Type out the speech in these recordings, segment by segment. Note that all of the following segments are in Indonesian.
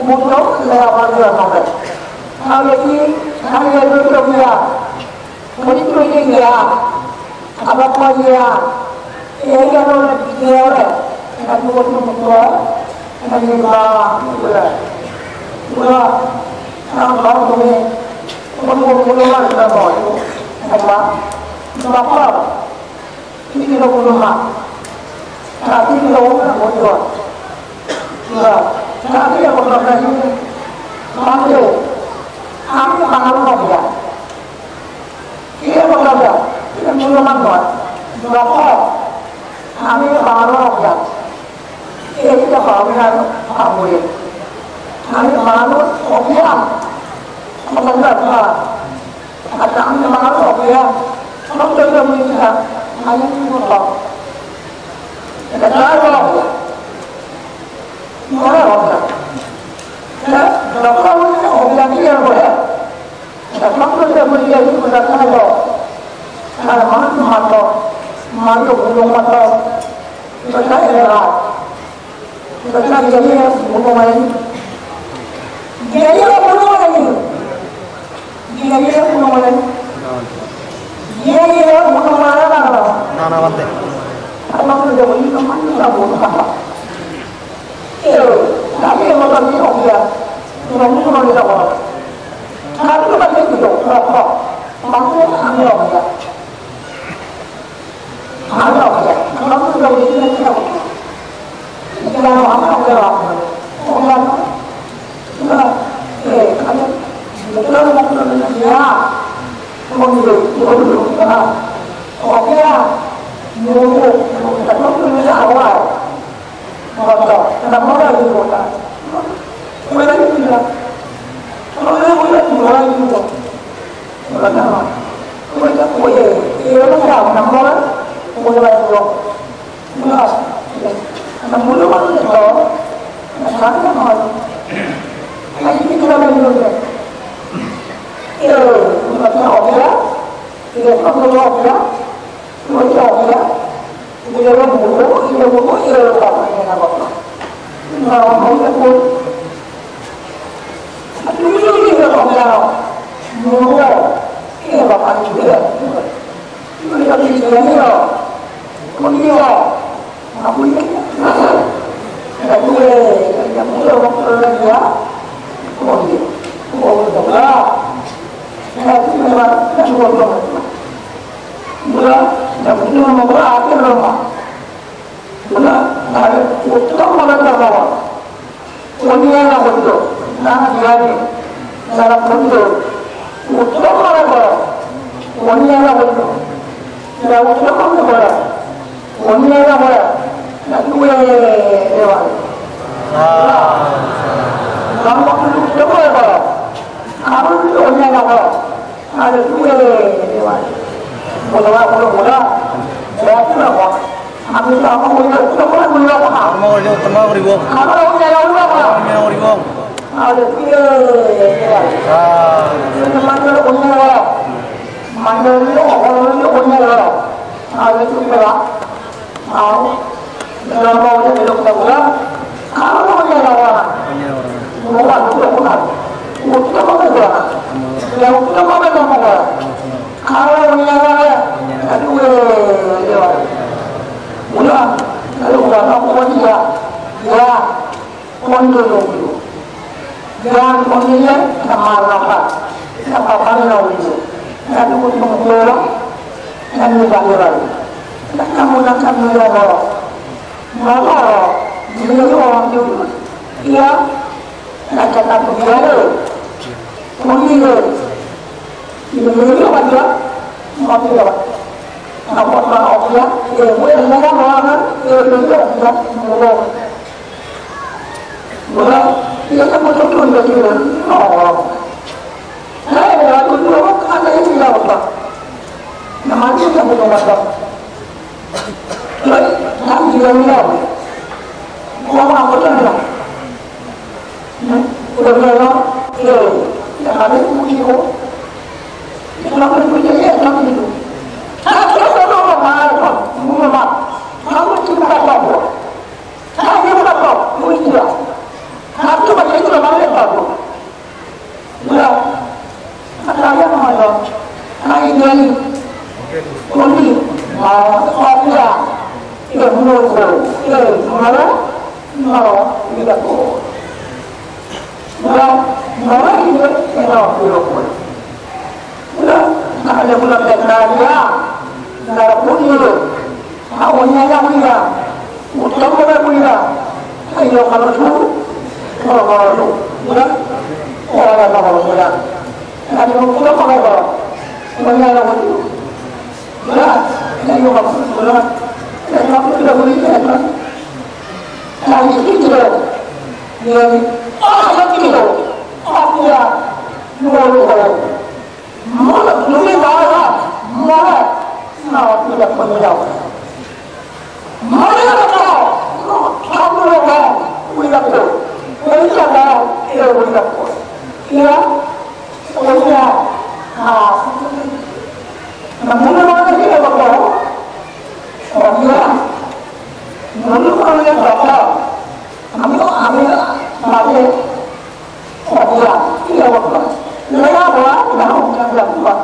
Mudah lewat dia sampai. Kalau ini hanya itu dia, itu dia, apa dia, ini kalau dia orang, aku buat mudah, ini bah, mudah, kalau ini, mudah kita buat, apa, ini kita mudah, tapi kita mudah, tapi aku berkata ini, macam kami pangalan dia. Ia berkata, ia minuman buat, berapa kami pangalan dia. Ia tidak pangalan kami. Kami pangalan dia. Berkata, kata kami pangalan dia. Kalau kita melihat, hanya itu tak. Kata dia. Mana orang? Kalau orang dia boleh, kalau dia boleh itu kita tahu. Kalau mana belum mata, kita elak. Kita jadi belum lagi. Jadi belum lagi. Jadi belum lagi. Jadi belum mana? Nana bante. Kalau kita boleh itu mana kita boleh. Tapi yang macam ni orang dia, orang tu orang dia orang. Kalau macam itu, apa? Macam ni orang dia. Ada orang dia. Kalau tu orang dia ni apa? Dia orang dia orang. Orang kalau betul betul dia, orang dia, orang dia, kalau tu dia awal. Betul, kenapa orang itu bukan? Mereka tidak. Kalau mereka tidak itu, mereka apa? Mereka boleh. Ia orang nama orang boleh itu. Belas. Nama orang itu. Nama orang. Ini kita berdua. Ia mereka orang. Ia orang orang. Mereka orang. Ia orang muda, ia muda, ia orang yang apa? Orang muda pun, ini dia orang muda, ia orang juga. Mereka tidak dia, dia, apa ini? Dia muda orang dia, orang muda. Saya memang orang muda. Dah punya nombor apa nama? Mana ada utama mana nama? Wanita nak betul, nak dia ni, nak betul. Utama mana? Wanita nak betul. Dah utama mana? Wanita nak mana? Nak dua dewan. Nama utama mana? Kamu wanita nak mana? Ada dua dewan. Mula, saya tu apa? Aku tak mahu mula apa? Tengah ribuan. Kalau dia lalu apa? Ribuan. Ada tiga. Mana punya orang? Mana orang punya orang? Ada tiga. Dalam bawah dia belum tahu lah. Kalau punya orang, bukan bukan. Bukan orang. Yang bukan orang. Kalau punya orang, aduh, dia. Mula, kalau orang dia, dia kontrol. Yang kontrolnya sama apa? Apa panggil itu? Kalau kontrol, yang dipanggil. Kamu nak kamu orang. Maka dia orang itu, dia nak cakap dia. Kemudian dia baca, baca. Apa orang dia, dia mereka orang, dia mereka orang. Mula dia kan betul betul orang. Saya aku dulu ada yang tidak apa. Namanya tak betul betul. Baik, tak dia bilang. Orang betul betul. Udah bilang, yang ada itu. Kenapa punya ya tak itu? Kamu cuma tahu. Kamu cuma mana mana kita tu, mana kita kita belum pun, nak ada bulan dia, nak pun itu, awalnya yang dia, utama dia, ayo kalau tu, kalau tu, orang kalau dia, ada orang kalau banyak orang tu, ayo kalau Kalau tidak boleh jalan, kami tidak. Yang kita, apa orang malah lebih banyak, malah tidak menjawab. Malah kamu orang tidak tahu, tidak tahu, tidak tahu. Ya, saya, namun orang tidak tahu. Dia, lalu kalau yang dapat, ambil mati, dia tidak apa, mereka buat, dah orang buat,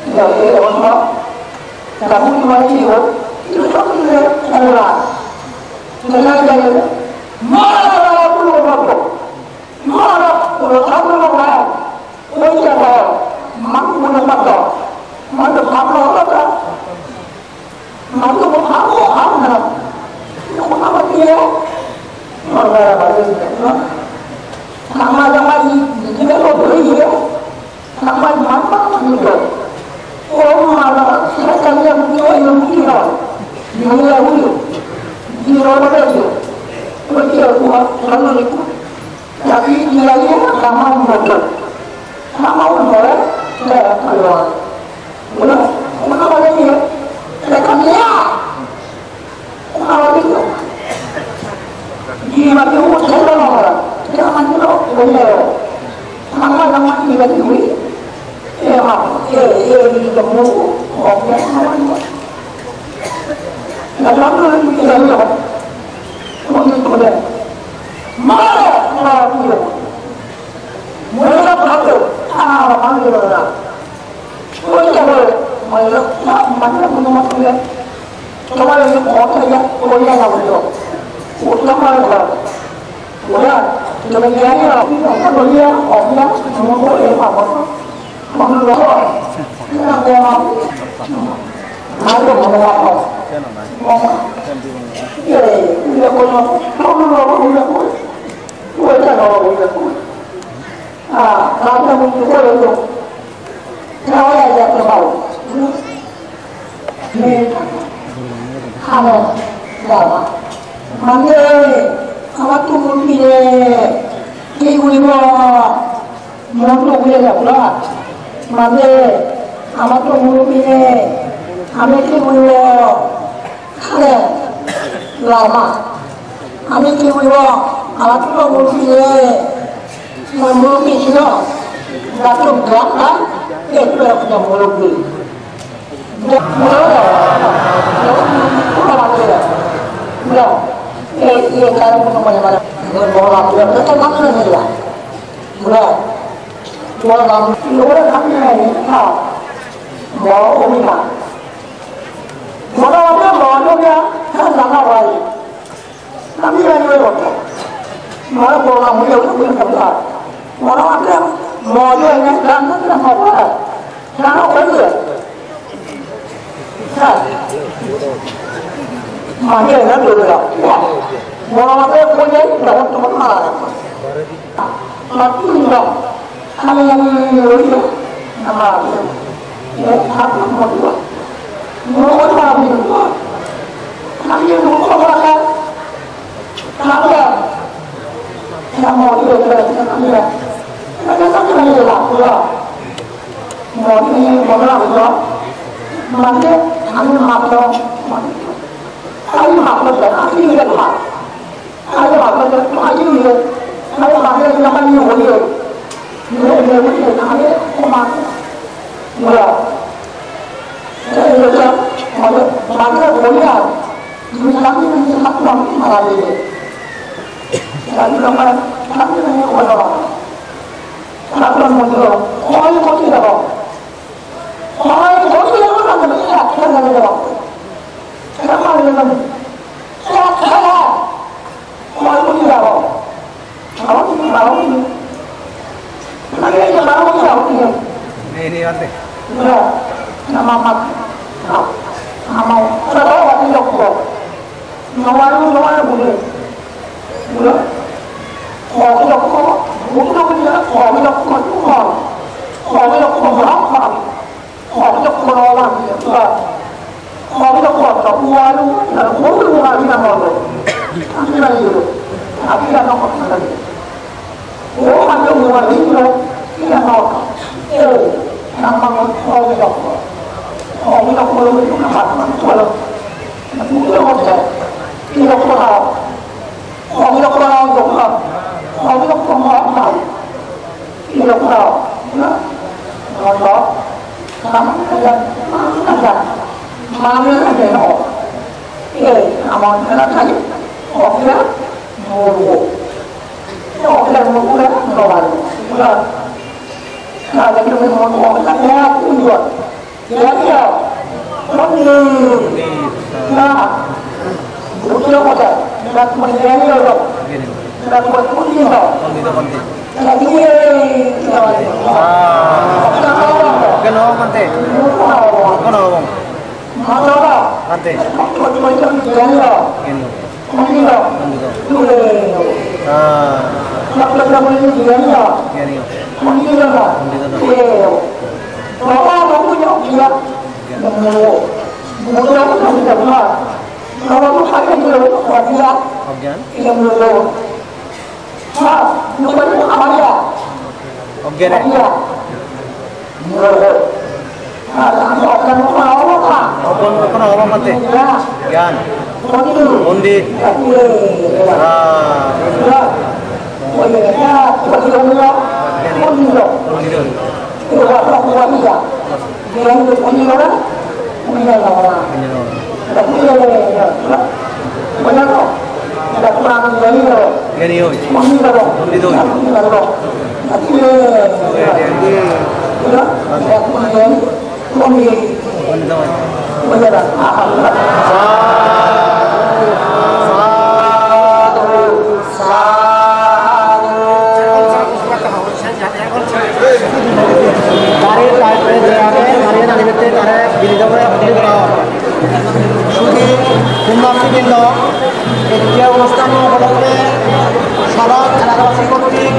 jadi orang, kamu cuma hidup, itu sampai orang, jangan jangan, mana perlu apa, mana perlu kamu orang, mereka mampu apa, mana kamu apa. Mampu apa? Apa dia? Orang baru nama lagi juga boleh ya. Nama mana juga. Oh malah sekarang yang kira, yang lalu, kira apa tu? Kira lalu itu. Tapi dia nama mana? Nama mana? Saya keluar. Mana lagi ya? Lekannya, kalau itu, dia mati hujan orang, jangan dulu boleh. Nama dia duit, ini kamu orang mana? Dalam tu kita lihat, orang boleh. Mana dia? Mereka berapa? Mana orang? Mereka boleh. Mana punya dia? Kemarin yang kota ya, kota yang apa? Utama apa? Udah, jangan jadi apa? Kalau dia orang semua boleh apa? Mana orang? Yang orang ada mana apa? Ya, dia punya. Kalau punya, kita kalau punya. Kalau punya itu, kalau ada terbaik. Halo, lama. Mana? Awak tu mungkin kiwi mungkin boleh tak pula? Mana? Awak tu mungkin kami kiwi halo, lama. Kami kiwi awak tu mungkin sino. Datuk berapa? Berapa mungkin? Iya sekarang pun mana-mana orang dia betul mana dia bulan orang kami ni mau umumnya mana dia kan sama wali kami ni orang mana orang muda pun kerja mana ada mau dia ni kan sama wali sama wali mana yang dulu lah, orang ada punya dalam tempat mana, mati tidak, kami yang dulu, nama dia, apa mau dia, mau apa dia, kami yang dulu orang kami yang mau dia kami kami lah, mau ini mau apa, mana kami maklum. Ayo makan dah, ayo kita makan. Ayo makan dah, ayo kita. Ayo makan kita makan ni boleh. Boleh, ayo makan. Boleh. Jadi kita makan boleh. Kita makan makan ni. Jadi kita makan ni boleh. Makan boleh. Ayo boleh dah. Ayo boleh dah makan ni. Kita boleh dah. sama dengan saya mau menjawab kalau ini nanti aja baru jawab ini nanti ya nama mak nama saya waktu itu kok nama boleh kalau itu kok bukan punya kalau itu kok cuma kalau itu kok berapa kalau itu kok orang ya kalau itu kok tak buat ya boleh bukan kita mau kita itu kita nak apa lagi orang yang buat itu kita mau nama kalau itu kalau itu nama kalau itu kok kita kurang kalau itu kurang juga kalau itu kurang kita kurang ya kalau kamu ada mana ada no kamu ada tadi oke oke ya ada kita mau ya tujuan ya ya nah bukan apa nak menjadi orang nak berkundi tau lagi kenapa mante kenapa mana mante macam jaya kundi tau nak berkundi jaya kundi tau kalau kamu yang dia kemudian kamu jangan kalau tu hari itu wajib yang dulu, bukan apa ya? Oke deh. Akan apa? Apa apa mati? Yan. Undi. Banyak ada kurangan dari Gani hoy. Mami kalau Itu. অনুষ্ঠান উপলক্ষে সড়ক এলাকাবাসী কর্তৃক